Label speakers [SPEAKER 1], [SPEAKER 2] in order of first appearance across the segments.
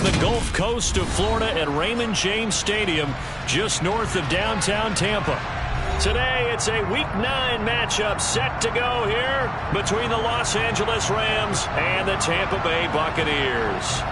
[SPEAKER 1] from the Gulf Coast of Florida at Raymond James Stadium, just north of downtown Tampa. Today, it's a Week 9 matchup set to go here between the Los Angeles Rams and the Tampa Bay Buccaneers.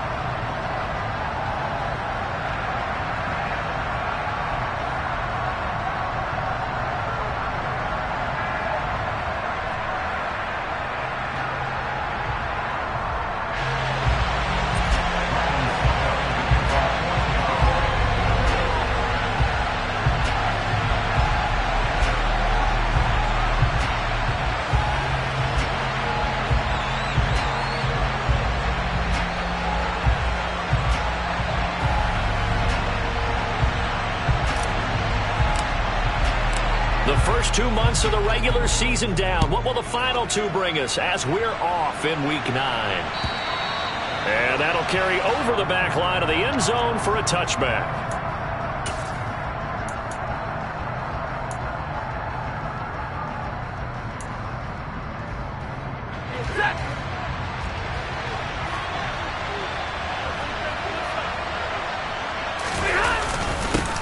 [SPEAKER 1] The first 2 months of the regular season down. What will the final 2 bring us as we're off in Week 9? And that'll carry over the back line of the end zone for a touchback.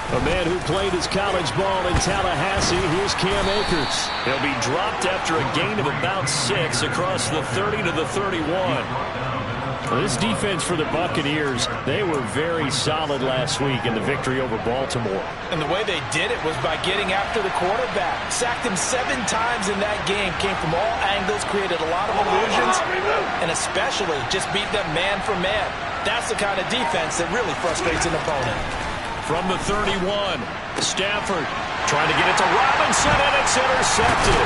[SPEAKER 1] A man who played his college ball in Tallahassee, here's Cam Akers. He'll be dropped after a gain of about 6 across the 30 to the 31. Well, this defense for the Buccaneers, they were very solid last week in the victory over Baltimore.
[SPEAKER 2] And the way they did it was by getting after the quarterback. Sacked him 7 times in that game. Came from all angles, created a lot of illusions, and especially just beat them man for man. That's the kind of defense that really frustrates an opponent.
[SPEAKER 1] From the 31, Stafford trying to get it to Robinson, and it's intercepted.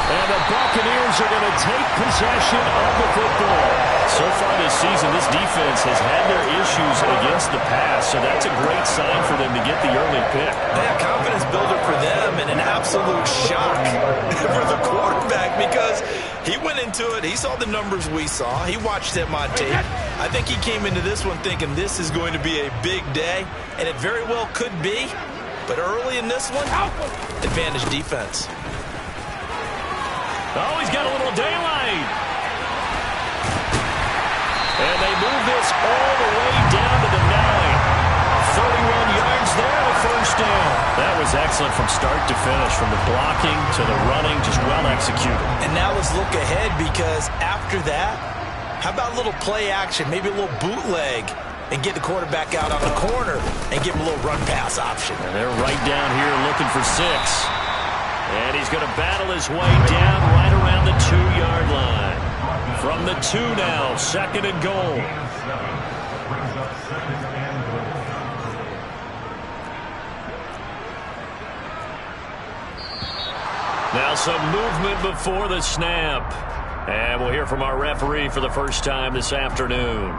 [SPEAKER 1] And the Buccaneers are going to take possession of the football. So far this season, this defense has had their issues against the pass, so that's a great sign for them to get the early pick.
[SPEAKER 2] Yeah, confidence builder for them and an absolute shock for the quarterback because he went into it. He saw the numbers we saw. He watched them on tape. I think he came into this one thinking this is going to be a big day, and it very well could be. But early in this one, advantage defense.
[SPEAKER 1] Oh, he's got a little daylight. And they move this all the way down to the 9. 31 yards there, the first down. That was excellent from start to finish, from the blocking to the running, just well executed.
[SPEAKER 2] And now let's look ahead because after that, how about a little play action, maybe a little bootleg, and get the quarterback out on the corner and give him a little run pass option.
[SPEAKER 1] And they're right down here looking for 6. And he's going to battle his way down right around the 2-yard line. From the 2 now, 2nd and goal. Now some movement before the snap. And we'll hear from our referee for the first time this afternoon.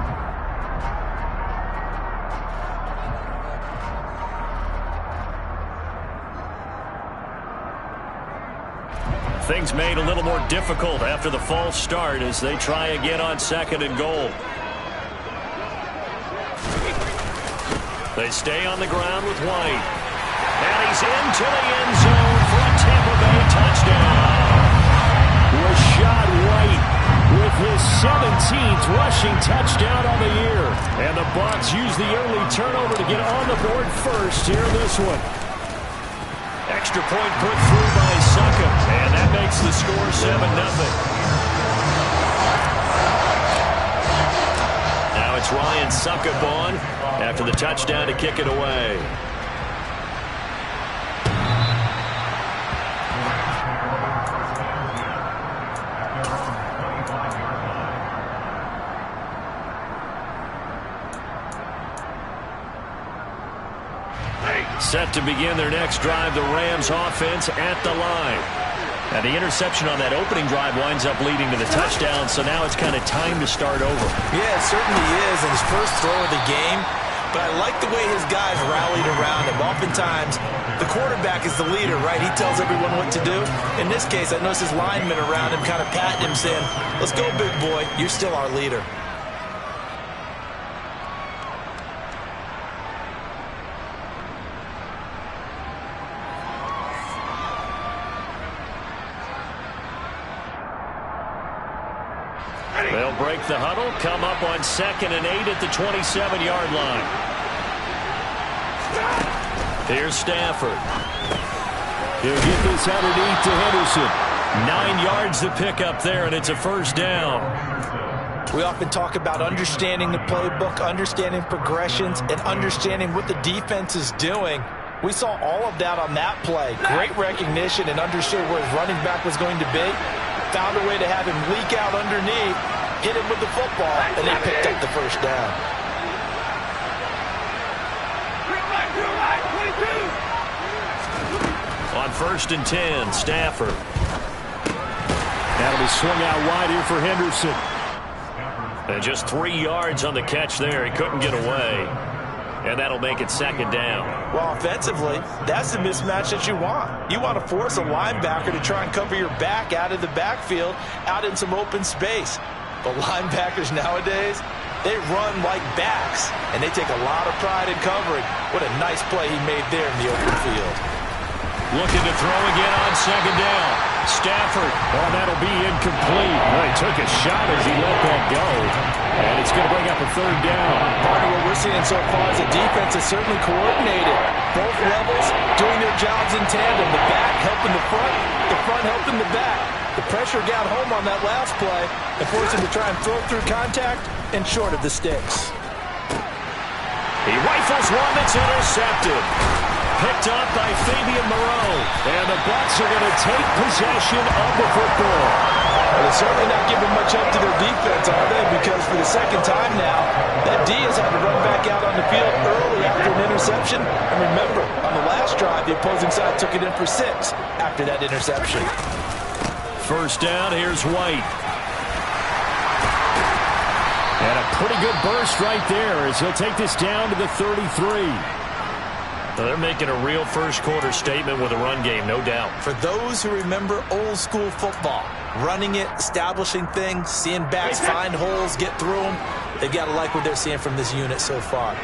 [SPEAKER 1] Things made a little more difficult after the false start as they try again on 2nd and goal. They stay on the ground with White. And he's into the end zone for a Tampa Bay touchdown. Rashad White with his 17th rushing touchdown on the year. And the Bucs use the early turnover to get on the board first here in this one. Extra point put through by Succop, and that makes the score 7-0. Now it's Ryan Succop on after the touchdown to kick it away. Set to begin their next drive, the Rams offense at the line. And the interception on that opening drive winds up leading to the touchdown, so now it's kind of time to start over.
[SPEAKER 2] Yeah, it certainly is, and his first throw of the game. But I like the way his guys rallied around him. Oftentimes, the quarterback is the leader, right? He tells everyone what to do. In this case, I noticed his linemen around him kind of patting him, saying, "Let's go, big boy. You're still our leader."
[SPEAKER 1] They'll break the huddle, come up on 2nd and 8 at the 27-yard line. Here's Stafford.
[SPEAKER 3] He'll get this underneath to Henderson.
[SPEAKER 1] 9 yards to pick up there, and it's a first down.
[SPEAKER 2] We often talk about understanding the playbook, understanding progressions, and understanding what the defense is doing. We saw all of that on that play. Great recognition and understood where his running back was going to be. Found a way to have him leak out underneath, hit him with the football, and they picked up the first down.
[SPEAKER 1] On 1st and 10, Stafford.
[SPEAKER 3] That'll be swung out wide here for Henderson.
[SPEAKER 1] And just 3 yards on the catch there. He couldn't get away. And that'll make it 2nd down.
[SPEAKER 2] Well, offensively, that's the mismatch that you want. You want to force a linebacker to try and cover your back out of the backfield, out in some open space. But linebackers nowadays, they run like backs, and they take a lot of pride in covering. What a nice play he made there in the open field.
[SPEAKER 1] Looking to throw again on 2nd down. Stafford.
[SPEAKER 3] Oh, that'll be incomplete. Well, he took a shot as he let that go. And it's going to bring up a 3rd down.
[SPEAKER 2] Part of what we're seeing so far is the defense is certainly coordinated. Both levels doing their jobs in tandem. The back helping the front helping the back. The pressure got home on that last play and forced him to try and throw through contact and short of the sticks.
[SPEAKER 1] He rifles one that's intercepted. Picked up by Fabian Moreau. And the Bucs are going to take possession of the football.
[SPEAKER 2] Well, they're certainly not giving much up to their defense, are they? Because for the 2nd time now, that D has had to run back out on the field early after an interception. And remember, on the last drive, the opposing side took it in for 6 after that interception.
[SPEAKER 1] First down, here's White.
[SPEAKER 3] And a pretty good burst right there as he'll take this down to the 33.
[SPEAKER 1] Well, they're making a real first-quarter statement with a run game, no doubt.
[SPEAKER 2] For those who remember old-school football, running it, establishing things, seeing backs find holes, get through them, they've got to like what they're seeing from this unit so far.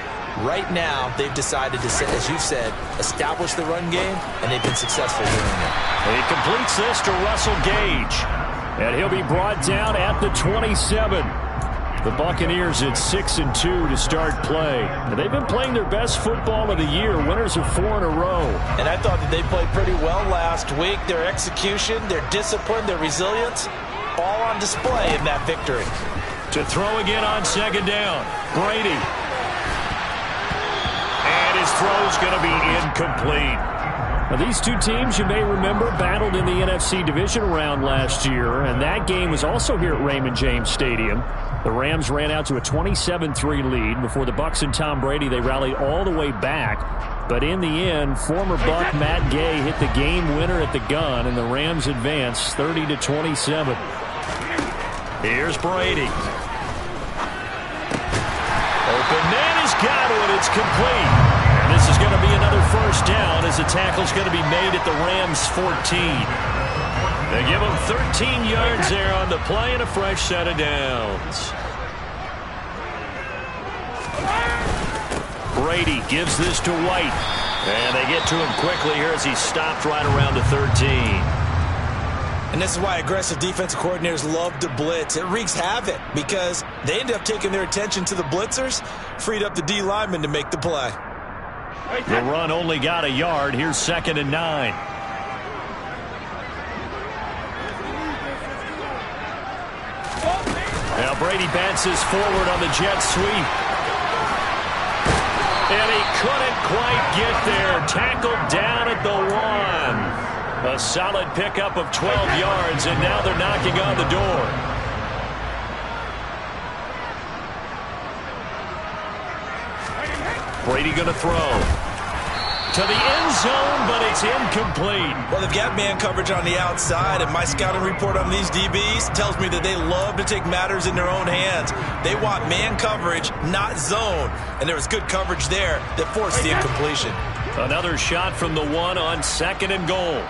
[SPEAKER 2] Right now, they've decided to, as you said, establish the run game, and they've been successful doing it.
[SPEAKER 1] He completes this to Russell Gage.
[SPEAKER 3] And he'll be brought down at the 27. The Buccaneers at 6-2 to start play. And they've been playing their best football of the year, winners of 4 in a row.
[SPEAKER 2] And I thought that they played pretty well last week. Their execution, their discipline, their resilience, all on display in that victory.
[SPEAKER 1] To throw again on 2nd down, Brady. And his throw's going to be incomplete.
[SPEAKER 3] Now, these two teams, you may remember, battled in the NFC division round last year, and that game was also here at Raymond James Stadium. The Rams ran out to a 27-3 lead. Before the Bucs and Tom Brady, they rallied all the way back. But in the end, former Buck Matt Gay hit the game winner at the gun, and the Rams advanced 30-27.
[SPEAKER 1] Here's Brady. Open man has got it. It's complete. And this is going to be another first down as the tackle's going to be made at the Rams' 14. They give him 13 yards there on the play and a fresh set of downs. Brady gives this to White. And they get to him quickly here as he stopped right around the 13.
[SPEAKER 2] And this is why aggressive defensive coordinators love to blitz. It wreaks havoc because they end up taking their attention to the blitzers, freed up the D lineman to make the play.
[SPEAKER 1] The run only got a yard. Here's 2nd and 9. Now Brady bounces forward on the jet sweep. And he couldn't quite get there. Tackled down at the 1. A solid pickup of 12 yards, and now they're knocking on the door. Brady going to throw. To the end zone, but it's incomplete.
[SPEAKER 2] Well, they've got man coverage on the outside, and my scouting report on these DBs tells me that they love to take matters in their own hands. They want man coverage, not zone. And there was good coverage there that forced the incompletion.
[SPEAKER 1] Another shot from the 1 on 2nd and goal.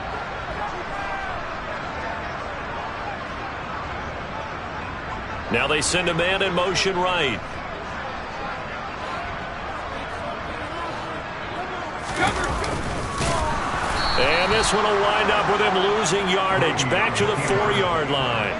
[SPEAKER 1] Now they send a man in motion right. And this one will wind up with him losing yardage back to the 4-yard line.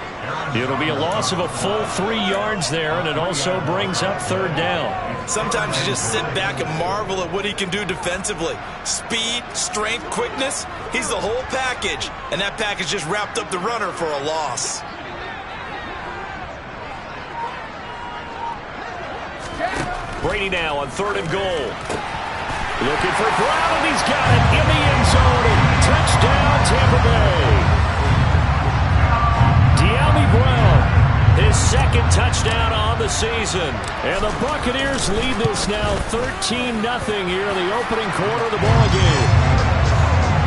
[SPEAKER 3] It'll be a loss of a full 3 yards there, and it also brings up 3rd down.
[SPEAKER 2] Sometimes you just sit back and marvel at what he can do defensively. Speed, strength, quickness, he's the whole package. And that package just wrapped up the runner for a loss.
[SPEAKER 3] Brady now on 3rd and goal. Looking for Brown, and he's got it in the end zone. Touchdown, Tampa Bay. De'Ami Brown, his 2nd touchdown on the season. And the Buccaneers lead this now 13-0 here in the opening quarter of the ballgame.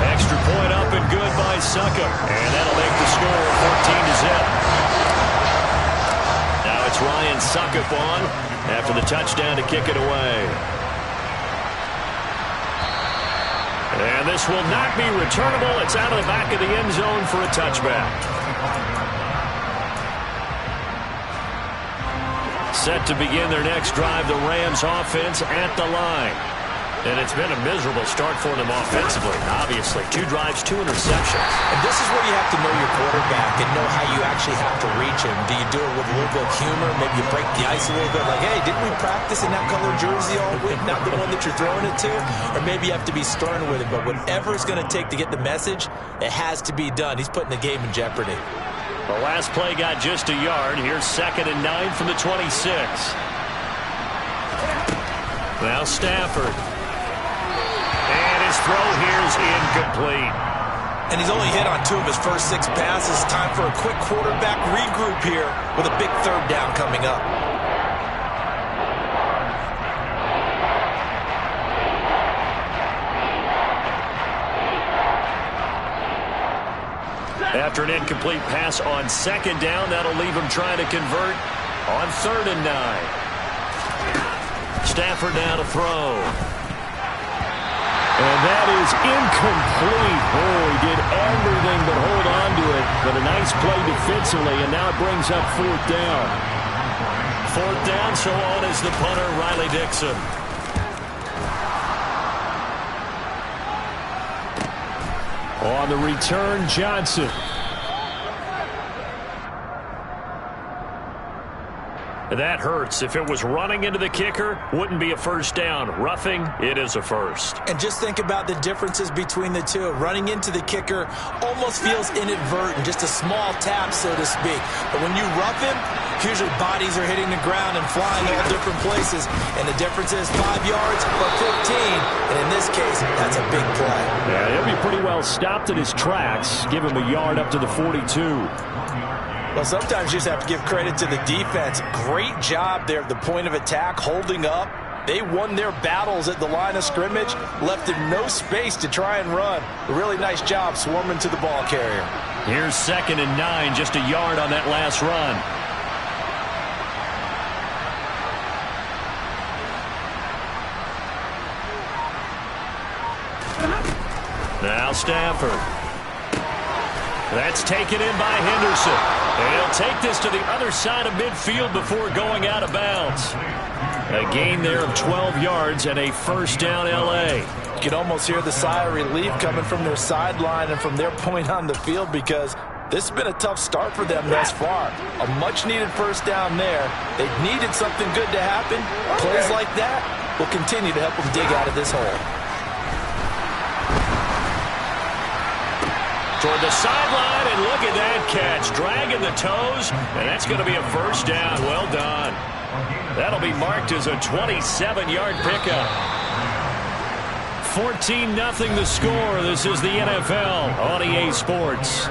[SPEAKER 3] Extra point up and good by Succop. And that'll make the score 14-0. Now it's Ryan Succop on after the touchdown to kick it away. And this will not be returnable. It's out of the back of the end zone for a touchback. Set to begin their next drive, the Rams offense at the line. And it's been a miserable start for them offensively, obviously. 2 drives, 2 interceptions.
[SPEAKER 2] And this is where you have to know your quarterback and know how you actually have to reach him. Do you do it with a little bit of humor? Maybe you break the ice a little bit like, hey, didn't we practice in that color jersey all week? Not the one that you're throwing it to? Or maybe you have to be stern with it. But whatever it's going to take to get the message, it has to be done. He's putting the game in jeopardy.
[SPEAKER 3] The last play got just a yard. Here's 2nd and 9 from the 26. Now Stafford. His throw here is incomplete.
[SPEAKER 2] And he's only hit on 2 of his first 6 passes. Time for a quick quarterback regroup here with a big 3rd down coming up.
[SPEAKER 3] After an incomplete pass on 2nd down, that'll leave him trying to convert on 3rd and 9. Stafford now to throw. And that is incomplete. Oh, he did everything but hold on to it. But a nice play defensively, and now it brings up 4th down. 4th down, so on is the punter, Riley Dixon. On the return, Johnson. That hurts. If it was running into the kicker, wouldn't be a 1st down. Roughing, it is a 1st.
[SPEAKER 2] And just think about the differences between the two. Running into the kicker almost feels inadvertent, just a small tap, so to speak. But when you rough him, usually bodies are hitting the ground and flying all different places. And the difference is 5 yards or 15. And in this case, that's a big play.
[SPEAKER 3] Yeah, he'll be pretty well stopped in his tracks. Give him a yard up to the 42.
[SPEAKER 2] Well, sometimes you just have to give credit to the defense. Great job there at the point of attack, holding up. They won their battles at the line of scrimmage, left him no space to try and run. A really nice job swarming to the ball carrier.
[SPEAKER 3] Here's 2nd and 9, just a yard on that last run. Now Stafford. That's taken in by Henderson. And he'll take this to the other side of midfield before going out of bounds. A gain there of 12 yards and a 1st down L.A.
[SPEAKER 2] You can almost hear the sigh of relief coming from their sideline and from their point on the field because this has been a tough start for them thus far. A much-needed 1st down there. They needed something good to happen. Plays like that will continue to help them dig out of this hole.
[SPEAKER 3] Toward the sideline, and look at that catch. Dragging the toes, and that's going to be a 1st down. Well done. That'll be marked as a 27-yard pickup. 14-0 the score. This is the NFL on EA Sports.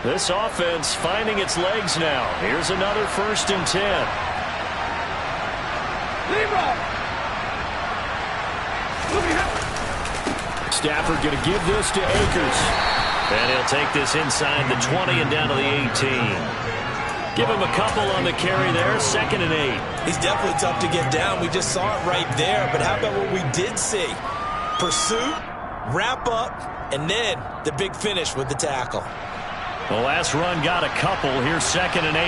[SPEAKER 3] This offense finding its legs now. Here's another 1st and 10. Stafford going to give this to Akers. And he'll take this inside the 20 and down to the 18. Give him a couple on the carry there. 2nd and 8.
[SPEAKER 2] He's definitely tough to get down. We just saw it right there. But how about what we did see? Pursuit, wrap up, and then the big finish with the tackle.
[SPEAKER 3] The last run got a couple. Here's 2nd and 8.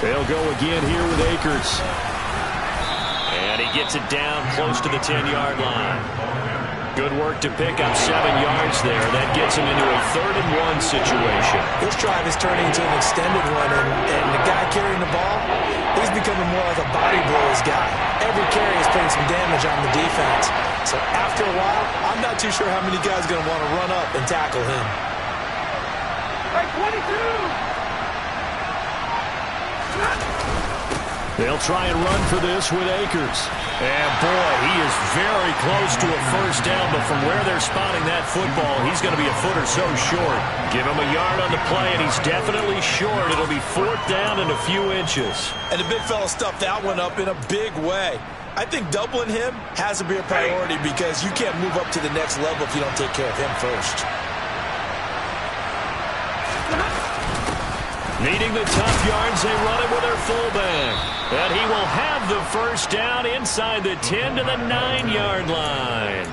[SPEAKER 3] They'll go again here with Akers. And he gets it down close to the 10-yard line. Good work to pick up 7 yards there. That gets him into a 3rd and 1 situation.
[SPEAKER 2] This drive is turning into an extended one, and the guy carrying the ball, he's becoming more like a body blows guy. Every carry is putting some damage on the defense. So after a while, I'm not too sure how many guys are going to want to run up and tackle him.
[SPEAKER 4] Right, 22!
[SPEAKER 3] They'll try and run for this with Akers. And boy, he is very close to a first down, but from where they're spotting that football, he's going to be a foot or so short. Give him a yard on the play, and he's definitely short. It'll be 4th down and a few inches.
[SPEAKER 2] And the big fella stuffed that one up in a big way. I think doubling him has to be a priority because you can't move up to the next level if you don't take care of him first.
[SPEAKER 3] Needing the tough yards, they run it with their fullback. And he will have the first down inside the 10 to the 9-yard line.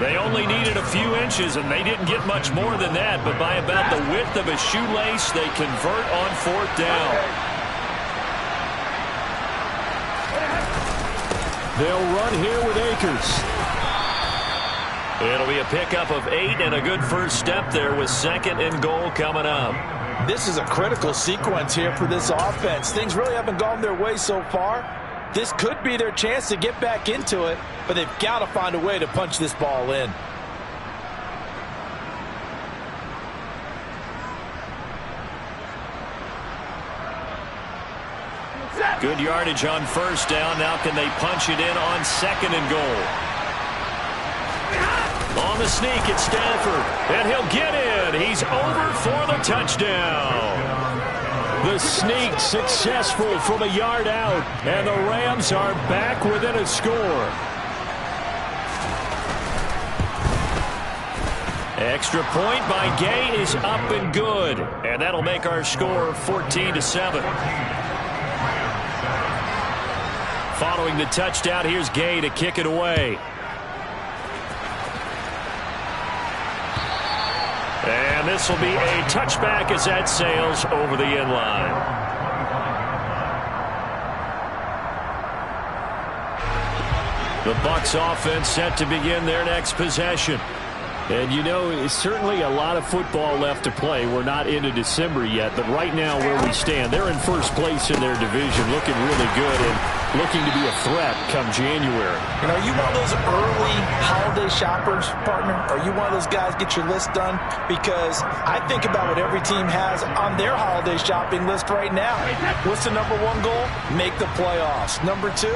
[SPEAKER 3] They only needed a few inches, and they didn't get much more than that. But by about the width of a shoelace, they convert on 4th down. They'll run here with Akers. It'll be a pickup of 8 and a good first step there with 2nd and goal coming up.
[SPEAKER 2] This is a critical sequence here for this offense. Things really haven't gone their way so far. This could be their chance to get back into it, but they've got to find a way to punch this ball in.
[SPEAKER 3] Good yardage on first down. Now can they punch it in on 2nd and goal? On the sneak, it's Stanford, and he'll get in. He's over for the touchdown. The sneak successful from a yard out, and the Rams are back within a score. Extra point by Gay is up and good, and that'll make our score 14-7. Following the touchdown, here's Gay to kick it away. And this will be a touchback as that sails over the end line. The Bucs offense set to begin their next possession. And you know, it's certainly a lot of football left to play. We're not into December yet, but right now where we stand, they're in first place in their division, looking really good and looking to be a threat come January.
[SPEAKER 2] And are you one of those early holiday shoppers, partner? Are you one of those guys get your list done? Because I think about what every team has on their holiday shopping list right now. What's the number 1 goal? Make the playoffs. Number 2,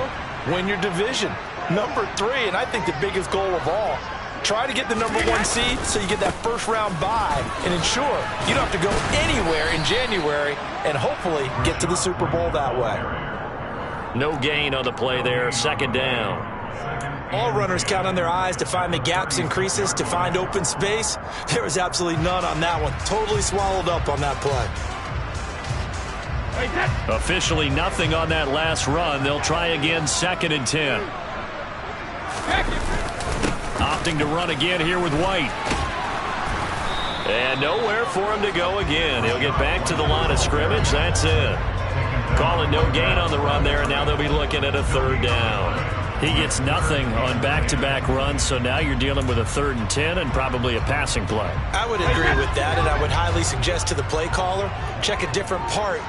[SPEAKER 2] win your division. Number 3, and I think the biggest goal of all, try to get the number 1 seed so you get that first round bye and ensure you don't have to go anywhere in January and hopefully get to the Super Bowl that way.
[SPEAKER 3] No gain on the play there, 2nd down.
[SPEAKER 2] All runners count on their eyes to find the gaps and creases, to find open space. There was absolutely none on that one. Totally swallowed up on that play.
[SPEAKER 3] Officially nothing on that last run. They'll try again, 2nd and 10. Opting to run again here with White. And nowhere for him to go again. He'll get back to the line of scrimmage. That's it. Calling no gain on the run there, and now they'll be looking at a 3rd down. He gets nothing on back-to-back runs, so now you're dealing with a 3rd and 10 and probably a passing play.
[SPEAKER 2] I would agree with that, and I would highly suggest to the play caller, check a different part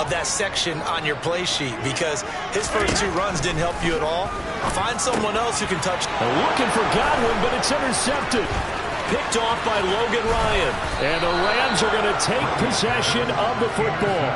[SPEAKER 2] of that section on your play sheet, because his first 2 runs didn't help you at all. Find someone else who can touch.
[SPEAKER 3] Looking for Godwin, but it's intercepted. Picked off by Logan Ryan. And the Rams are going to take possession of the football.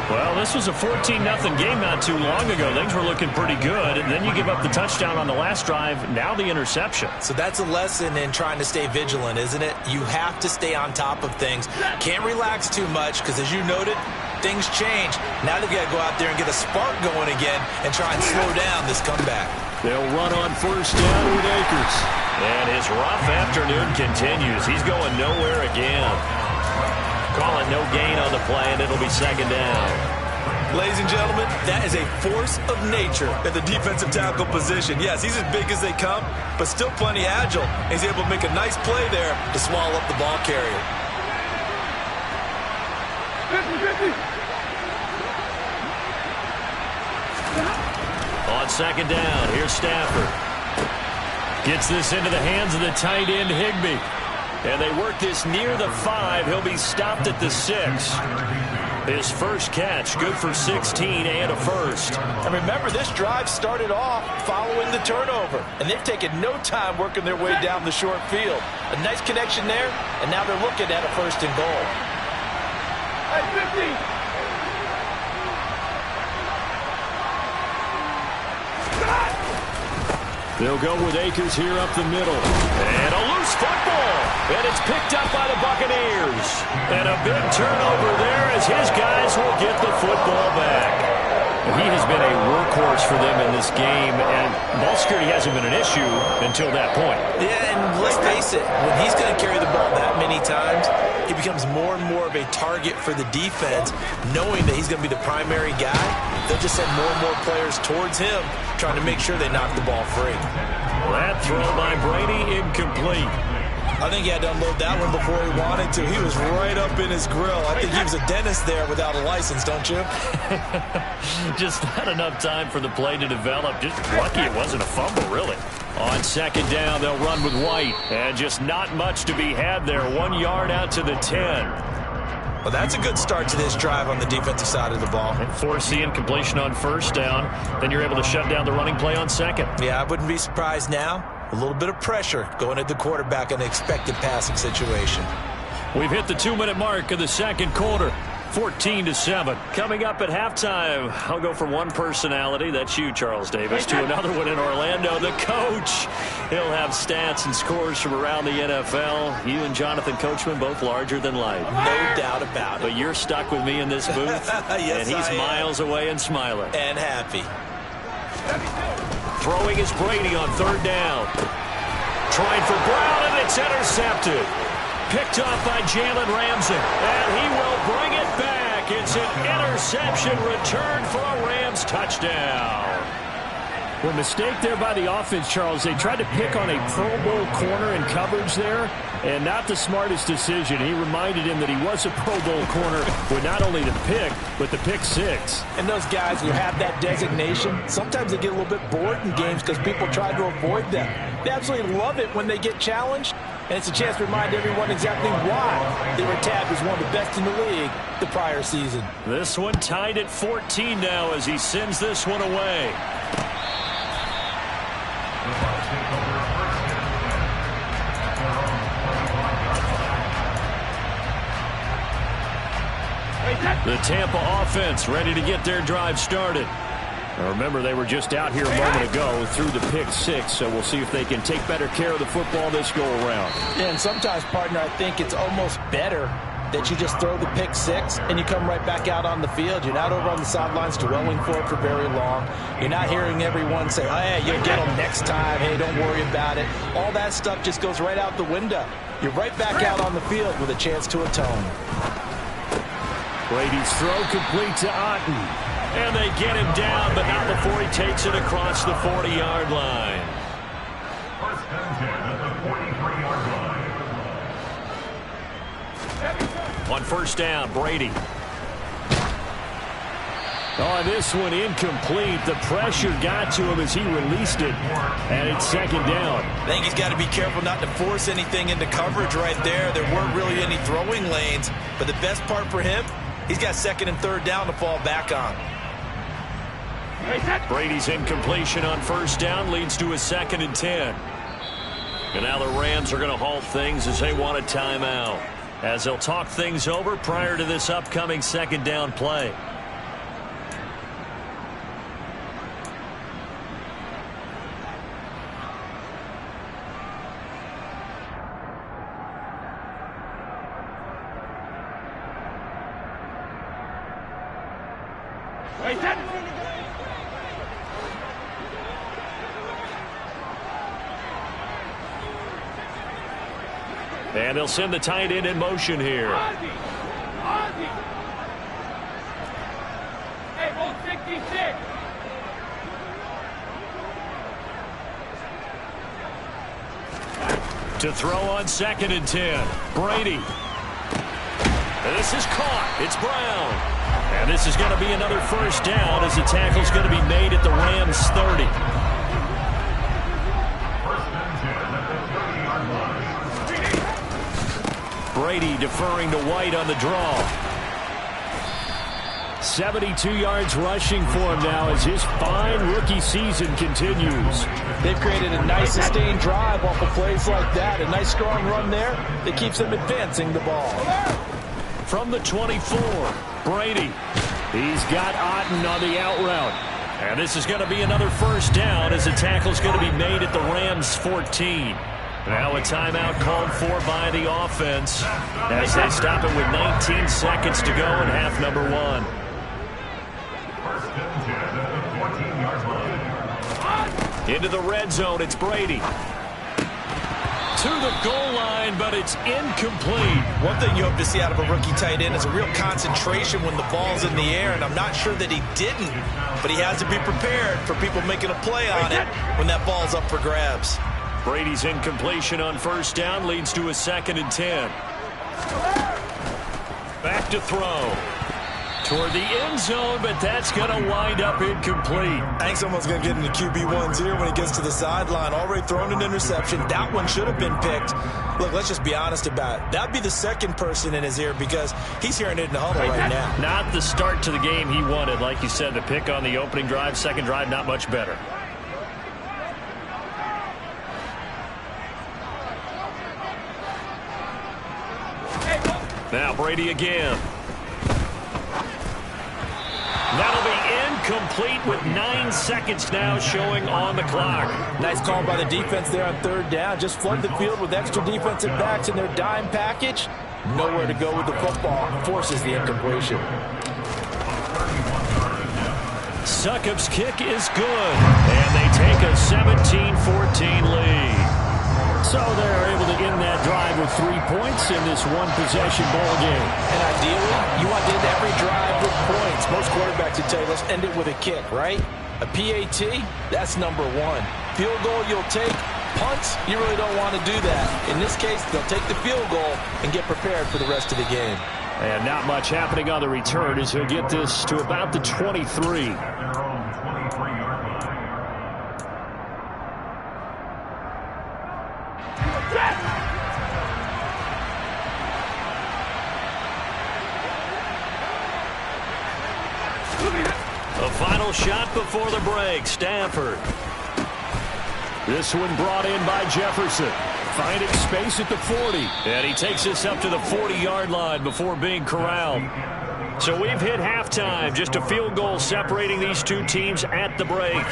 [SPEAKER 3] Well, this was a 14-0 game not too long ago. Things were looking pretty good, and then you give up the touchdown on the last drive, now the interception.
[SPEAKER 2] So that's a lesson in trying to stay vigilant, isn't it? You have to stay on top of things. Can't relax too much, because as you noted, things change. Now they've got to go out there and get a spark going again and try and slow down this comeback.
[SPEAKER 3] They'll run on first down with Akers. And his rough afternoon continues. He's going nowhere again. Calling no gain on the play, and it'll be 2nd down.
[SPEAKER 2] Ladies and gentlemen, that is a force of nature at the defensive tackle position. Yes, he's as big as they come, but still plenty agile. He's able to make a nice play there to swallow up the ball carrier.
[SPEAKER 4] 50-50.
[SPEAKER 3] On second down, here's Stafford. Gets this into the hands of the tight end, Higbee. And they work this near the 5. He'll be stopped at the 6. His first catch, good for 16 and a first.
[SPEAKER 2] And remember, this drive started off following the turnover, and they've taken no time working their way down the short field. A nice connection there, and now they're looking at a first and goal.
[SPEAKER 4] Hey, 50.
[SPEAKER 3] They'll go with Akers here up the middle. And a loose football. And it's picked up by the Buccaneers. And a big turnover there as his guys will get the football back. He has been a workhorse for them in this game, and ball security hasn't been an issue until that point.
[SPEAKER 2] Yeah, and let's face it, when he's going to carry the ball that many times, he becomes more and more of a target for the defense, knowing that he's going to be the primary guy. They'll just send more and more players towards him, trying to make sure they knock the ball free.
[SPEAKER 3] That throw by Brady, incomplete.
[SPEAKER 2] I think he had to unload that one before he wanted to. He was right up in his grill. I think he was a dentist there without a license, don't you?
[SPEAKER 3] Just not enough time for the play to develop. Just lucky it wasn't a fumble, really. On second down, they'll run with White. And just not much to be had there. 1 yard out to the 10.
[SPEAKER 2] Well, that's a good start to this drive on the defensive side of the ball.
[SPEAKER 3] And force the incompletion on first down. Then you're able to shut down the running play on second.
[SPEAKER 2] Yeah, I wouldn't be surprised now. A little bit of pressure going at the quarterback in an expected passing situation.
[SPEAKER 3] We've hit the 2-minute mark of the second quarter. 14-7. Coming up at halftime, I'll go from one personality, that's you, Charles Davis, to another one in Orlando, the coach. He'll have stats and scores from around the NFL. You and Jonathan Coachman, both larger than life.
[SPEAKER 2] No doubt about it.
[SPEAKER 3] But you're stuck with me in this booth,
[SPEAKER 2] yes,
[SPEAKER 3] and he's miles away and smiling.
[SPEAKER 2] And happy.
[SPEAKER 3] Throwing is Brady on third down. Trying for Brown, and it's intercepted. Picked off by Jalen Ramsey, and he will bring it back. It's an interception return for a Rams touchdown. Well, mistake there by the offense, Charles. They tried to pick on a Pro Bowl corner in coverage there, and not the smartest decision. He reminded him that he was a Pro Bowl corner with not only the pick, but the pick six.
[SPEAKER 2] And those guys who have that designation, sometimes they get a little bit bored in games because people try to avoid them. They absolutely love it when they get challenged, and it's a chance to remind everyone exactly why they were tagged as one of the best in the league the prior season.
[SPEAKER 3] This one tied at 14 now as he sends this one away. The Tampa offense ready to get their drive started. Now remember, they were just out here a moment ago through the pick six, so we'll see if they can take better care of the football this go-around.
[SPEAKER 2] Yeah, and sometimes, partner, I think it's almost better that you just throw the pick six and you come right back out on the field. You're not over on the sidelines dwelling for it for very long. You're not hearing everyone say, oh, hey, you'll get them next time. Hey, don't worry about it. All that stuff just goes right out the window. You're right back out on the field with a chance to atone.
[SPEAKER 3] Brady's throw complete to Otten. And they get him down, but not before he takes it across the 40-yard line.
[SPEAKER 5] First and 10 at the 43-yard line.
[SPEAKER 3] On first down, Brady. Oh, this one incomplete. The pressure got to him as he released it. And it's second down.
[SPEAKER 2] I think he's got to be careful not to force anything into coverage right there. There weren't really any throwing lanes. But the best part for him, he's got second and third down to fall back on.
[SPEAKER 3] Brady's incompletion on first down leads to a 2nd and 10. And now the Rams are going to halt things as they want a timeout, as they'll talk things over prior to this upcoming second down play. And they'll send the tight end in motion here.
[SPEAKER 4] 56.
[SPEAKER 3] To throw on 2nd and 10. Brady. And this is caught. It's Brown. And this is going to be another first down as the tackle's going to be made at the Rams 30. Brady deferring to White on the draw. 72 yards rushing for him now as his fine rookie season continues.
[SPEAKER 6] They've created a nice sustained drive off of plays like that. A nice strong run there that keeps them advancing the ball.
[SPEAKER 3] From the 24, Brady. He's got Otten on the out route. And this is going to be another first down as the tackle's going to be made at the Rams 14. Now a timeout called for by the offense as they stop it with 19 seconds to go in half number 1. Into the red zone, it's Brady. To the goal line, but it's incomplete.
[SPEAKER 2] One thing you hope to see out of a rookie tight end is a real concentration when the ball's in the air, and I'm not sure that he didn't, but he has to be prepared for people making a play on it when that ball's up for grabs.
[SPEAKER 3] Brady's incompletion on first down leads to a 2nd and 10. Back to throw. Toward the end zone, but that's going to wind up incomplete.
[SPEAKER 2] I think someone's going to get into QB1's ear when he gets to the sideline. Already thrown an interception. That one should have been picked. Look, let's just be honest about it. That'd be the second person in his ear because he's hearing it in the huddle right now.
[SPEAKER 3] Not the start to the game he wanted. Like you said, the pick on the opening drive, second drive, not much better. Now Brady again. That'll be incomplete with 9 seconds now showing on the clock.
[SPEAKER 6] Nice call by the defense there on 3rd down. Just flood the field with extra defensive backs in their dime package. Nowhere to go with the football. Forces the incompletion.
[SPEAKER 3] Succop's kick is good. And they take a 17-14 lead. So they're able to end that drive with 3 points in this one-possession ball game.
[SPEAKER 6] And ideally, you want to end every drive with points. Most quarterbacks would tell you, let's end it with a kick, right? A PAT, that's number 1. Field goal you'll take. Punts, you really don't want to do that. In this case, they'll take the field goal and get prepared for the rest of the game.
[SPEAKER 3] And not much happening on the return as he'll get this to about the 23. A final shot before the break. Stafford. This one brought in by Jefferson. Finding space at the 40. And he takes this up to the 40-yard line before being corralled. So we've hit halftime. Just a field goal separating these two teams at the break.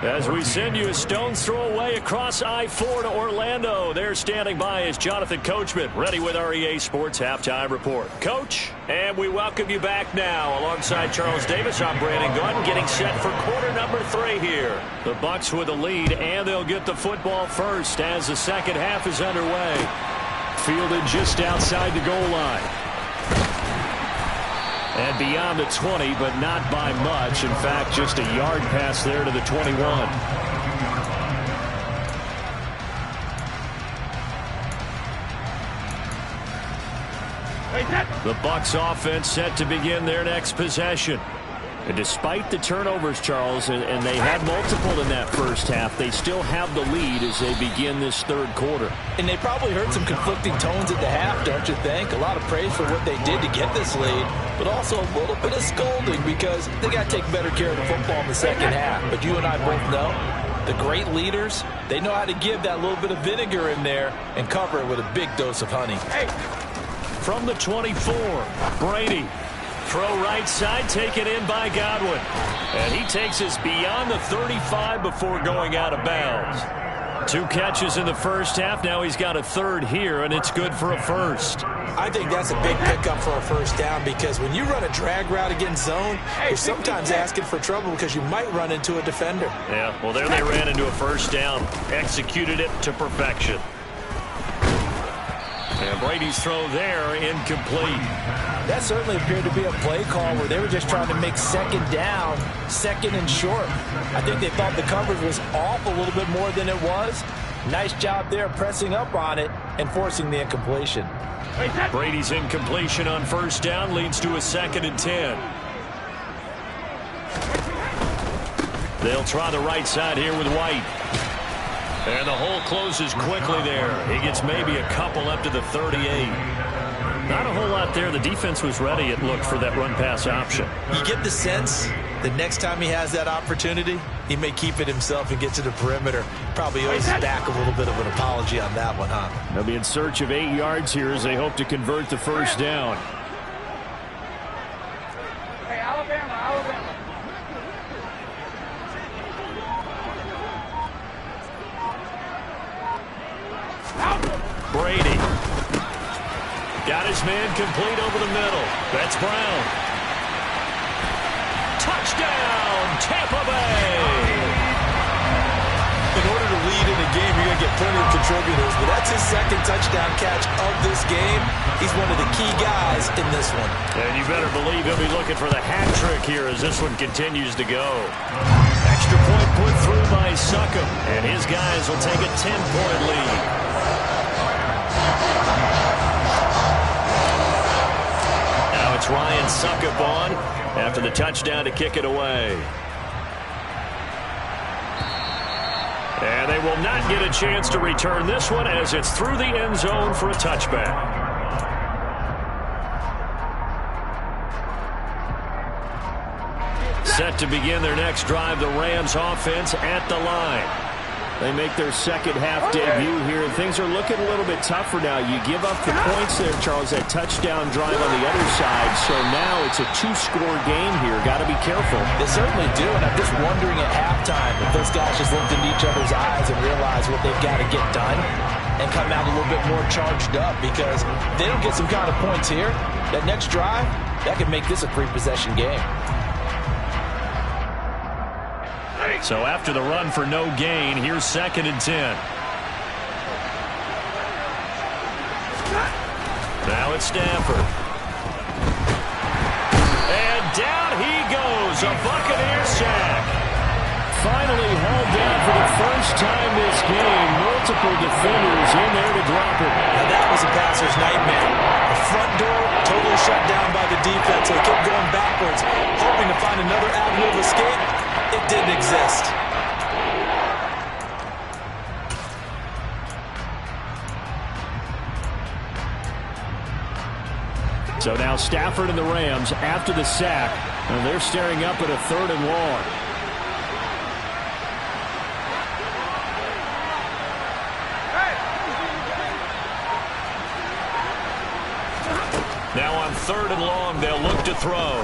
[SPEAKER 3] As we send you a stone's throw away across I-4 to Orlando. There standing by is Jonathan Coachman, ready with our EA Sports Halftime Report. Coach, and we welcome you back now. Alongside Charles Davis, I'm Brandon Gordon, getting set for quarter number 3 here. The Bucs with a lead, and they'll get the football first as the second half is underway. Fielded just outside the goal line. And beyond the 20, but not by much. In fact, just a yard pass there to the 21. The Bucs offense set to begin their next possession. And despite the turnovers, Charles, and they had multiple in that first half, they still have the lead as they begin this third quarter.
[SPEAKER 6] And they probably heard some conflicting tones at the half, don't you think? A lot of praise for what they did to get this lead, but also a little bit of scolding because they got to take better care of the football in the second half. But you and I both know the great leaders, they know how to give that little bit of vinegar in there and cover it with a big dose of honey.
[SPEAKER 3] From the 24, Brady. Throw right side, taken in by Godwin. And he takes us beyond the 35 before going out of bounds. 2 catches in the first half. Now he's got a third here, and it's good for a first.
[SPEAKER 2] I think that's a big pickup for a first down because when you run a drag route against zone, you're sometimes asking for trouble because you might run into a defender.
[SPEAKER 3] Yeah, well, there they ran into a first down. Executed it to perfection. And Brady's throw there incomplete.
[SPEAKER 6] That certainly appeared to be a play call where they were just trying to make second down, second and short. I think they thought the coverage was off a little bit more than it was. Nice job there pressing up on it and forcing the incompletion.
[SPEAKER 3] Brady's incompletion on first down leads to a 2nd and 10. They'll try the right side here with White. And the hole closes quickly there. He gets maybe a couple up to the 38. Not a whole lot there. The defense was ready, it looked, for that run-pass option.
[SPEAKER 2] You get the sense that next time he has that opportunity, he may keep it himself and get to the perimeter. Probably owes back a little bit of an apology on that one, huh?
[SPEAKER 3] They'll be in search of 8 yards here as they hope to convert the first down.
[SPEAKER 4] Hey, Alabama.
[SPEAKER 3] Brady. Got his man complete over the middle. That's Brown. Touchdown, Tampa Bay.
[SPEAKER 2] In order to lead in a game, you're going to get plenty of contributors, but that's his second touchdown catch of this game. He's one of the key guys in this one.
[SPEAKER 3] And you better believe he'll be looking for the hat trick here as this one continues to go. Extra point put through by Succop, and his guys will take a 10-point lead. Now it's Ryan Succop on after the touchdown to kick it away. And they will not get a chance to return this one as it's through the end zone for a touchback. Set to begin their next drive, the Rams offense at the line. They make their second half debut here, and things are looking a little bit tougher now. You give up the points there, Charles, that touchdown drive on the other side. So now it's a 2-score game here. Got to be careful.
[SPEAKER 6] They certainly do, and I'm just wondering at halftime if those guys just looked into each other's eyes and realized what they've got to get done and come out a little bit more charged up, because if they don't get some kind of points here, that next drive, that could make this a 3-possession game.
[SPEAKER 3] So after the run for no gain, here's 2nd and 10. Now it's Stafford. And down he goes, a Buccaneer sack. Finally hauled down for the first time this game. Multiple defenders in there to drop it.
[SPEAKER 2] Now that was a passer's nightmare. The front door totally shut down by the defense. They kept going backwards, hoping to find another avenue of escape. It didn't exist.
[SPEAKER 3] So now Stafford and the Rams after the sack, and they're staring up at a 3rd and long. Now on 3rd and long, they'll look to throw.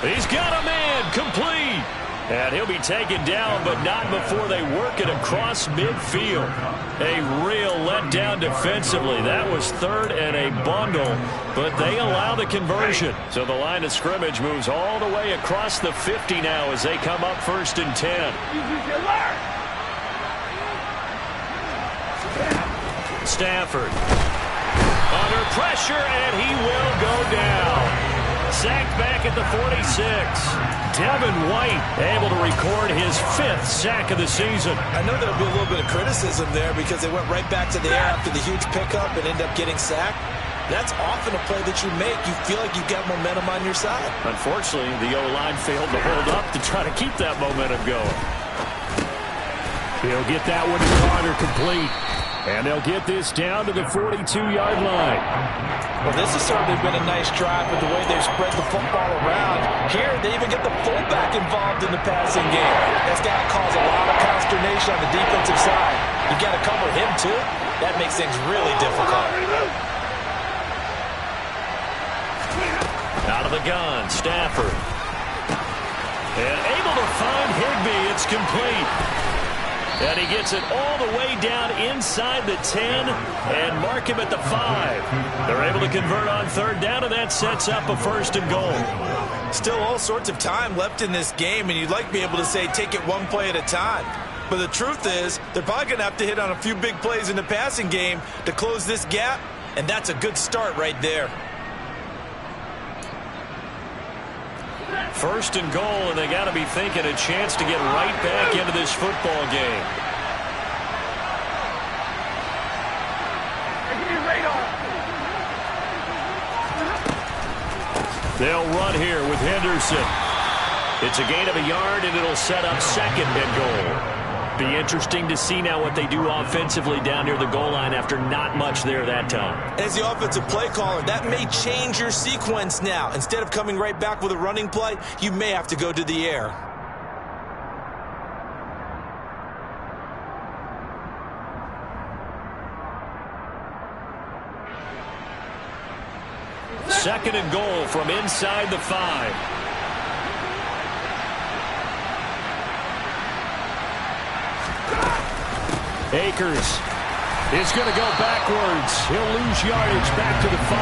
[SPEAKER 3] He's got a man, complete. And he'll be taken down, but not before they work it across midfield. A real letdown defensively. That was 3rd and a bundle, but they allow the conversion. So the line of scrimmage moves all the way across the 50 now as they come up 1st and 10. Stafford under pressure, and he will go down. Sacked back at the 46. Devin White able to record his 5th sack of the season.
[SPEAKER 2] I know there'll be a little bit of criticism there because they went right back to the air after the huge pickup and ended up getting sacked. That's often a play that you make. You feel like you've got momentum on your side.
[SPEAKER 3] Unfortunately, the O-line failed to hold up to try to keep that momentum going. He'll get that one to Carter complete. And they'll get this down to the 42-yard line.
[SPEAKER 6] Well, this has certainly been a nice drive with the way they've spread the football around. Here, they even get the fullback involved in the passing game. That's got to cause a lot of consternation on the defensive side. You got to cover him, too. That makes things really difficult.
[SPEAKER 3] Out of the gun, Stafford. And able to find Higbee. It's complete. And he gets it all the way down inside the 10 and mark him at the 5. They're able to convert on 3rd down, and that sets up a 1st and goal.
[SPEAKER 2] Still all sorts of time left in this game, and you'd like to be able to say take it one play at a time. But the truth is, they're probably going to have to hit on a few big plays in the passing game to close this gap, and that's a good start right there.
[SPEAKER 3] First and goal, and they got to be thinking a chance to get right back into this football game. They'll run here with Henderson. It's a gain of a yard, and it'll set up second and goal. Be interesting to see now what they do offensively down near the goal line after not much there that time.
[SPEAKER 2] As the offensive play caller, that may change your sequence now. Instead of coming right back with a running play, you may have to go to the air.
[SPEAKER 3] Second and goal from inside the 5. Akers is going to go backwards. He'll lose yardage back to the 5.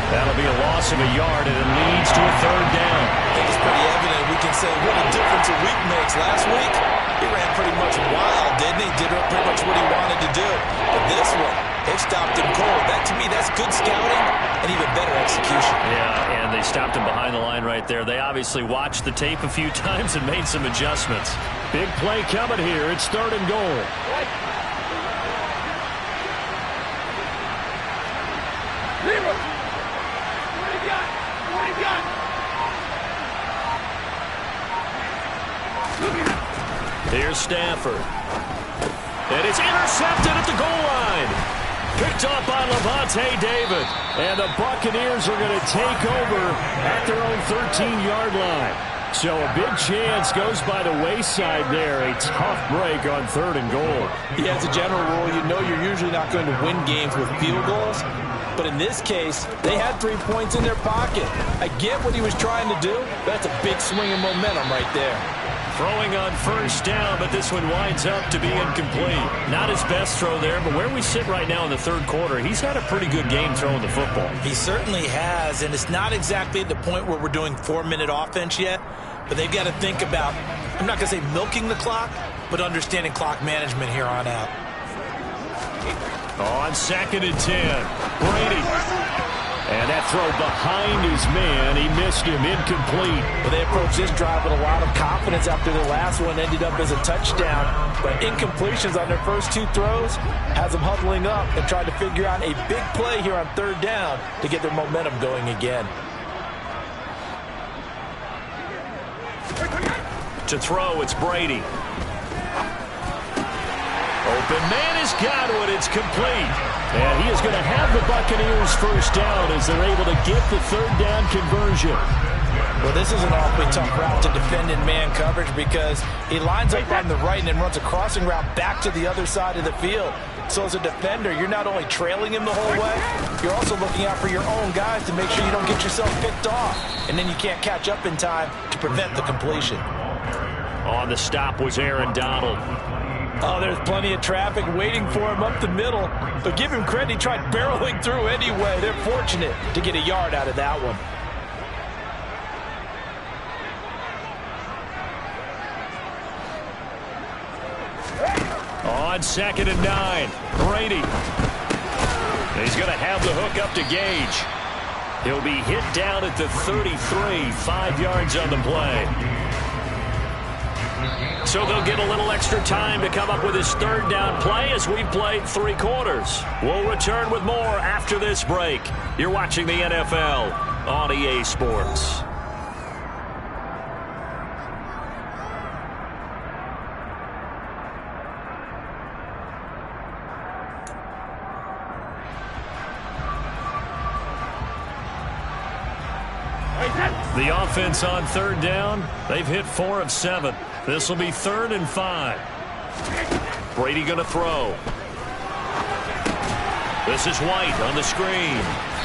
[SPEAKER 3] That'll be a loss of a yard, and it leads to a third down.
[SPEAKER 2] I think it's pretty evident. We can say what a difference a week makes. Last week, he ran pretty much wild, didn't he? Did pretty much what he wanted to do. But this one, they stopped him cold. That, to me, that's good scouting and even better execution.
[SPEAKER 3] Yeah, and they stopped him behind the line right there. They obviously watched the tape a few times and made some adjustments. Big play coming here. It's third and goal. Here's Stafford. And it's intercepted at the goal line. Picked up by Lavonte David. And the Buccaneers are going to take over at their own 13-yard line. So a big chance goes by the wayside there. A tough break on third and goal.
[SPEAKER 6] Yeah, as a general rule, you know you're usually not going to win games with field goals. But in this case, they had 3 points in their pocket. I get what he was trying to do. That's a big swing of momentum right there.
[SPEAKER 3] Throwing on first down, but this one winds up to be incomplete. Not his best throw there, but where we sit right now in the third quarter, he's had a pretty good game throwing the football.
[SPEAKER 2] He certainly has, and it's not exactly at the point where we're doing 4-minute offense yet, but they've got to think about, I'm not going to say milking the clock, but understanding clock management here on out.
[SPEAKER 3] On second and 10, Brady. And that throw behind his man, he missed him, incomplete.
[SPEAKER 6] Well, they approached this drive with a lot of confidence after the last one ended up as a touchdown. But incompletions on their first 2 throws has them huddling up and trying to figure out a big play here on third down to get their momentum going again.
[SPEAKER 3] To throw, it's Brady. Open man is Godwin. It's complete. And he is going to have the Buccaneers first down as they're able to get the third down conversion.
[SPEAKER 6] Well, this is an awfully tough route to defend in man coverage because he lines up on the right and then runs a crossing route back to the other side of the field. So as a defender, you're not only trailing him the whole way, you're also looking out for your own guys to make sure you don't get yourself picked off. And then you can't catch up in time to prevent the completion.
[SPEAKER 3] On the stop was Aaron Donald.
[SPEAKER 6] Oh, there's plenty of traffic waiting for him up the middle. But give him credit, he tried barreling through anyway. They're fortunate to get a yard out of that one.
[SPEAKER 3] On second and 9, Brady. He's going to have the hook up to Gage. He'll be hit down at the 33, 5 yards on the play. So they'll get a little extra time to come up with his third down play as we've played 3 quarters. We'll return with more after this break. You're watching the NFL on EA Sports. The offense on third down, they've hit 4 of 7. This will be 3rd and 5. Brady going to throw. This is White on the screen.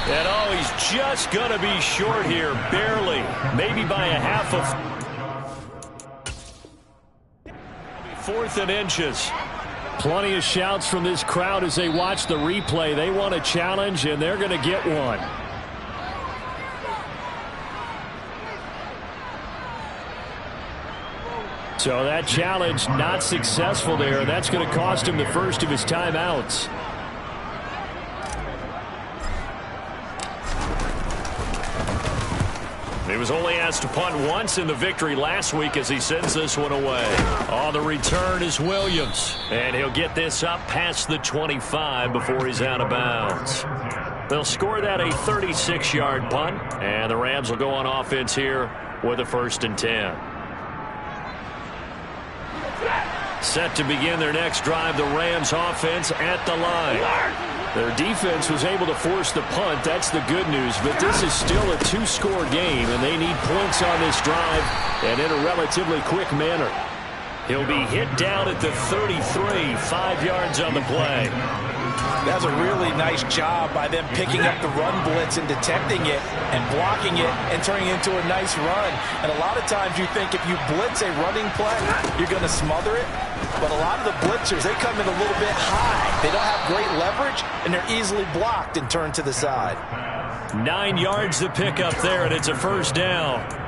[SPEAKER 3] And oh, he's just going to be short here, barely. Maybe by a half of 4th and inches. Plenty of shouts from this crowd as they watch the replay. They want a challenge, and they're going to get one. So that challenge not successful there. That's going to cost him the first of his timeouts. He was only asked to punt once in the victory last week as he sends this one away. On the return is Williams. And he'll get this up past the 25 before he's out of bounds. They'll score that a 36-yard punt. And the Rams will go on offense here with a 1st and 10. Set to begin their next drive, the Rams offense at the line. Their defense was able to force the punt. That's the good news. But this is still a 2-score game, and they need points on this drive and in a relatively quick manner. He'll be hit down at the 33, 5 yards on the play.
[SPEAKER 6] That's a really nice job by them picking up the run blitz and detecting it and blocking it and turning it into a nice run. And a lot of times you think if you blitz a running play, you're going to smother it. But a lot of the blitzers, they come in a little bit high. They don't have great leverage, and they're easily blocked and turned to the side.
[SPEAKER 3] 9 yards to pick up there, and it's a 1st down.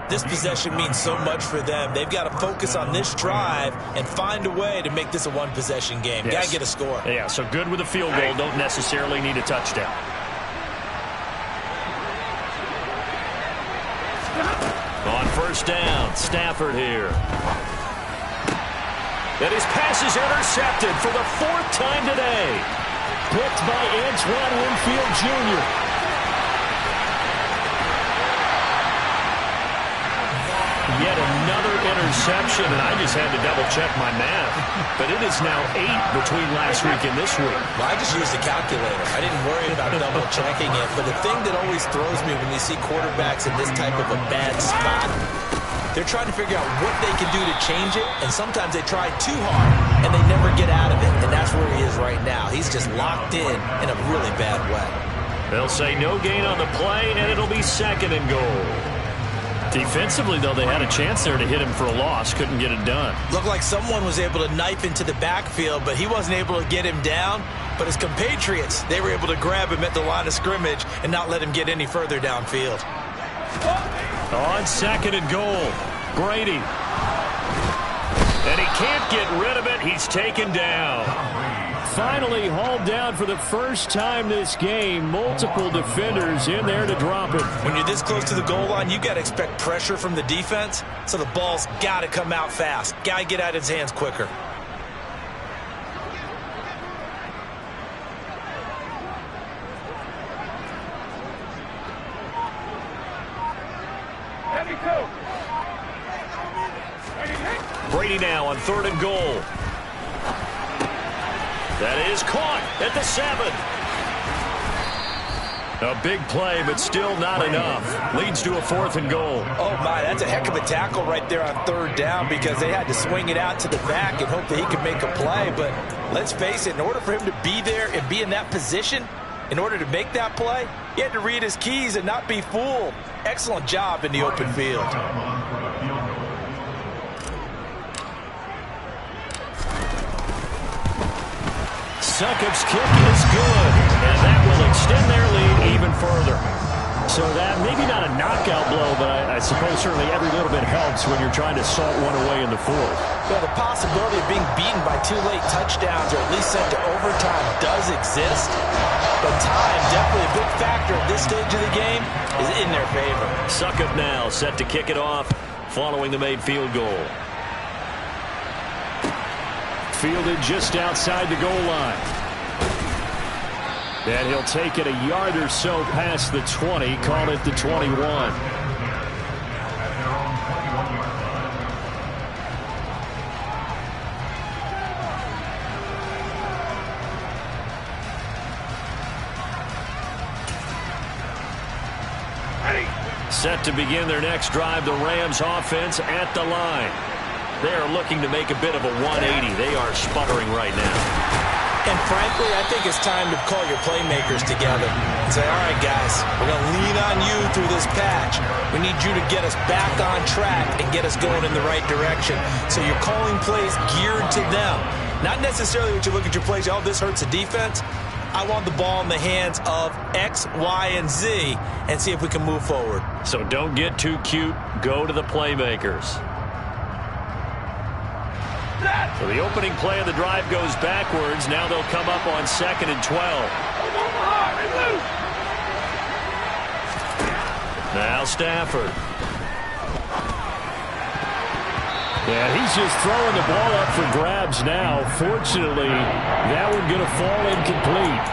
[SPEAKER 6] This possession means so much for them. They've got to focus on this drive and find a way to make this a one-possession game.
[SPEAKER 3] Yes.
[SPEAKER 6] Got to get a score.
[SPEAKER 3] Yeah, so good with a field goal. Don't necessarily need a touchdown. On 1st down, Stafford here. And his pass is intercepted for the 4th time today. Picked by Antoine Winfield Jr. Yet another interception, and I just had to double-check my math. But it is now 8 between last week and this week.
[SPEAKER 6] Well, I just used the calculator. I didn't worry about double-checking it. But the thing that always throws me when you see quarterbacks in this type of a bad spot, they're trying to figure out what they can do to change it, and sometimes they try too hard, and they never get out of it. And that's where he is right now. He's just locked in a really bad way.
[SPEAKER 3] They'll say no gain on the play, and it'll be 2nd and goal. Defensively, though, they had a chance there to hit him for a loss. Couldn't get it done.
[SPEAKER 6] Looked like someone was able to knife into the backfield, but he wasn't able to get him down. But his compatriots, they were able to grab him at the line of scrimmage and not let him get any further downfield.
[SPEAKER 3] On 2nd and goal, Brady. And he can't get rid of it. He's taken down. Finally hauled down for the first time this game. Multiple defenders in there to drop it.
[SPEAKER 6] When you're this close to the goal line, you got to expect pressure from the defense. So the ball's got to come out fast. Got to get out of his hands quicker.
[SPEAKER 3] Brady now on 3rd and goal. That is caught at the 7. A big play, but still not enough. Leads to a 4th and goal.
[SPEAKER 6] Oh, my, that's a heck of a tackle right there on 3rd down because they had to swing it out to the back and hope that he could make a play. But let's face it, in order for him to be there and be in that position, in order to make that play, he had to read his keys and not be fooled. Excellent job in the open field.
[SPEAKER 3] Succop's kick is good, and that will extend their lead even further. So that, maybe not a knockout blow, but I suppose certainly every little bit helps when you're trying to salt one away in the 4th.
[SPEAKER 6] Well, the possibility of being beaten by 2 late touchdowns or at least sent to overtime does exist, but time, definitely a big factor at this stage of the game, is in their favor.
[SPEAKER 3] Succop now set to kick it off following the made field goal. Fielded just outside the goal line. And he'll take it a yard or so past the 20, call it the 21. Set to begin their next drive, the Rams offense at the line. They are looking to make a bit of a 180. They are sputtering right now.
[SPEAKER 6] And frankly, I think it's time to call your playmakers together and say, all right, guys, we're going to lean on you through this patch. We need you to get us back on track and get us going in the right direction. So you're calling plays geared to them. Not necessarily what you look at your plays, oh, this hurts the defense. I want the ball in the hands of X, Y, and Z and see if we can move forward.
[SPEAKER 3] So don't get too cute. Go to the playmakers. So the opening play of the drive goes backwards. Now they'll come up on 2nd and 12. Now Stafford. Yeah, he's just throwing the ball up for grabs now. Fortunately, that one going to fall incomplete.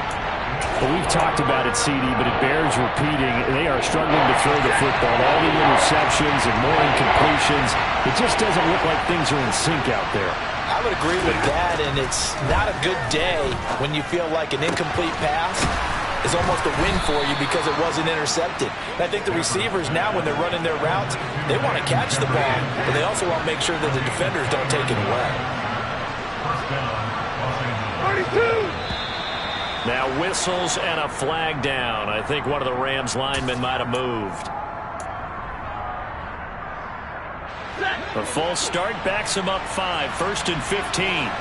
[SPEAKER 3] But we've talked about it, CD, but it bears repeating. They are struggling to throw the football. All the interceptions and more incompletions. It just doesn't look like things are in sync out there.
[SPEAKER 6] I would agree with that, and it's not a good day when you feel like an incomplete pass is almost a win for you because it wasn't intercepted. And I think the receivers now, when they're running their routes, they want to catch the ball, but they also want to make sure that the defenders don't take it away.
[SPEAKER 4] 32.
[SPEAKER 3] Now whistles and a flag down. I think one of the Rams linemen might have moved. A false start backs him up 5. 1st and 15.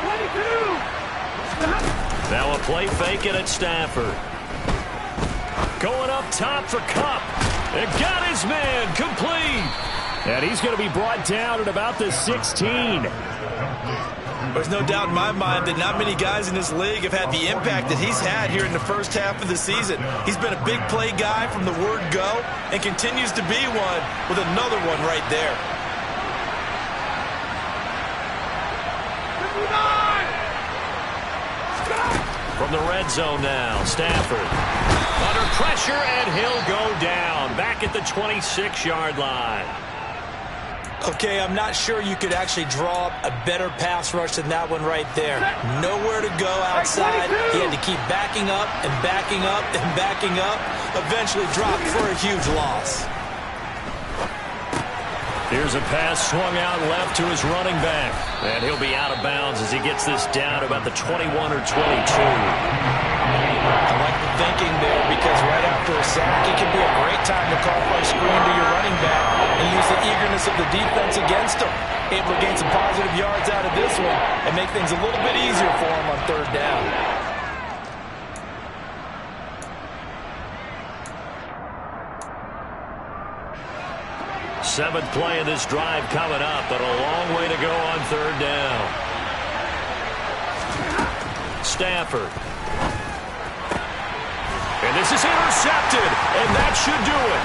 [SPEAKER 4] 22.
[SPEAKER 3] Now a play fake it at Stafford. Going up top for Kupp. It got his man complete. And he's going to be brought down at about the 16.
[SPEAKER 2] There's no doubt in my mind that not many guys in this league have had the impact that he's had here in the first half of the season. He's been a big play guy from the word go and continues to be one with another one right there.
[SPEAKER 4] 59.
[SPEAKER 3] From the red zone now, Stafford. Under pressure, and he'll go down. Back at the 26-yard line.
[SPEAKER 6] Okay, I'm not sure you could actually draw up a better pass rush than that one right there. Nowhere to go outside. He had to keep backing up and backing up and backing up. Eventually dropped for a huge loss.
[SPEAKER 3] Here's a pass swung out left to his running back. And he'll be out of bounds as he gets this down about the 21 or 22.
[SPEAKER 6] I like the thinking there because right after a sack, it can be a great time to call for a screen to your running back and use the eagerness of the defense against him. Able to gain some positive yards out of this one and make things a little bit easier for him on 3rd down.
[SPEAKER 3] Seventh play of this drive coming up, but a long way to go on 3rd down. Stafford. And this is intercepted, and that should do it.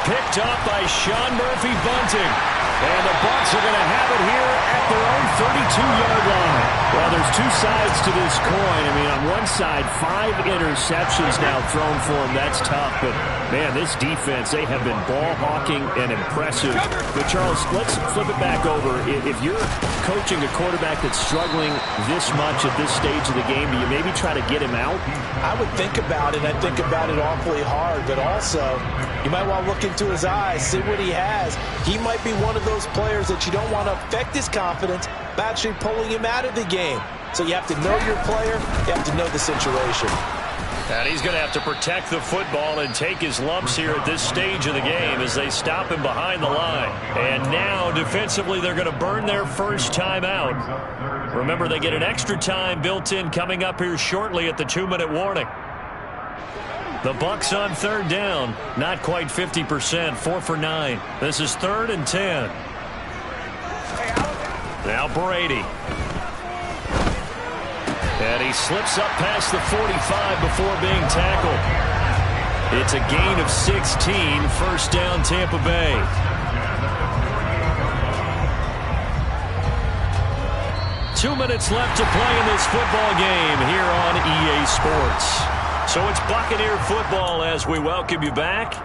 [SPEAKER 3] Picked up by Sean Murphy-Bunting. And the Bucs are going to have it here at their own 32-yard line. Well, there's two sides to this coin. I mean, on one side, 5 interceptions now thrown for him. That's tough. But, man, this defense, they have been ball hawking and impressive. But, Charles, let's flip it back over. If you're coaching a quarterback that's struggling this much at this stage of the game, do you maybe try to get him out?
[SPEAKER 6] I would think about it. I think about it awfully hard. But also, you might want to look into his eyes, see what he has. He might be one of those players that you don't want to affect his confidence by actually pulling him out of the game. So you have to know your player. You have to know the situation.
[SPEAKER 3] And he's going to have to protect the football and take his lumps here at this stage of the game as they stop him behind the line. And now, defensively, they're going to burn their first time out. Remember, they get an extra time built in coming up here shortly at the 2-minute warning. The Bucs on 3rd down. Not quite 50%. 4 for 9. This is 3rd and 10. Now Brady. And he slips up past the 45 before being tackled. It's a gain of 16. 1st down, Tampa Bay. Two minutes left to play in this football game here on EA Sports. So it's Buccaneer football as we welcome you back.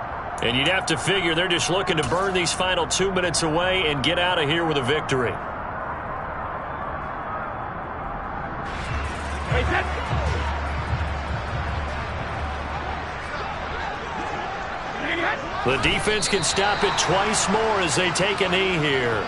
[SPEAKER 3] And you'd have to figure they're just looking to burn these final 2 minutes away and get out of here with a victory. The defense can stop it twice more as they take a knee here.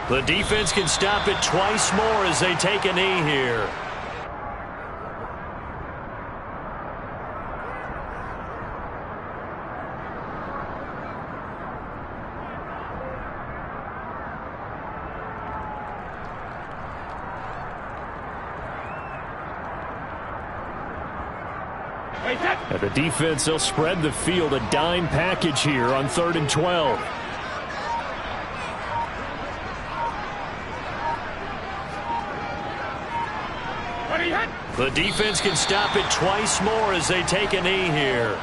[SPEAKER 3] The defense can stop it twice more as they take a knee here. And the defense, they'll spread the field, a dime package here on 3rd and 12. The defense can stop it twice more as they take a knee here.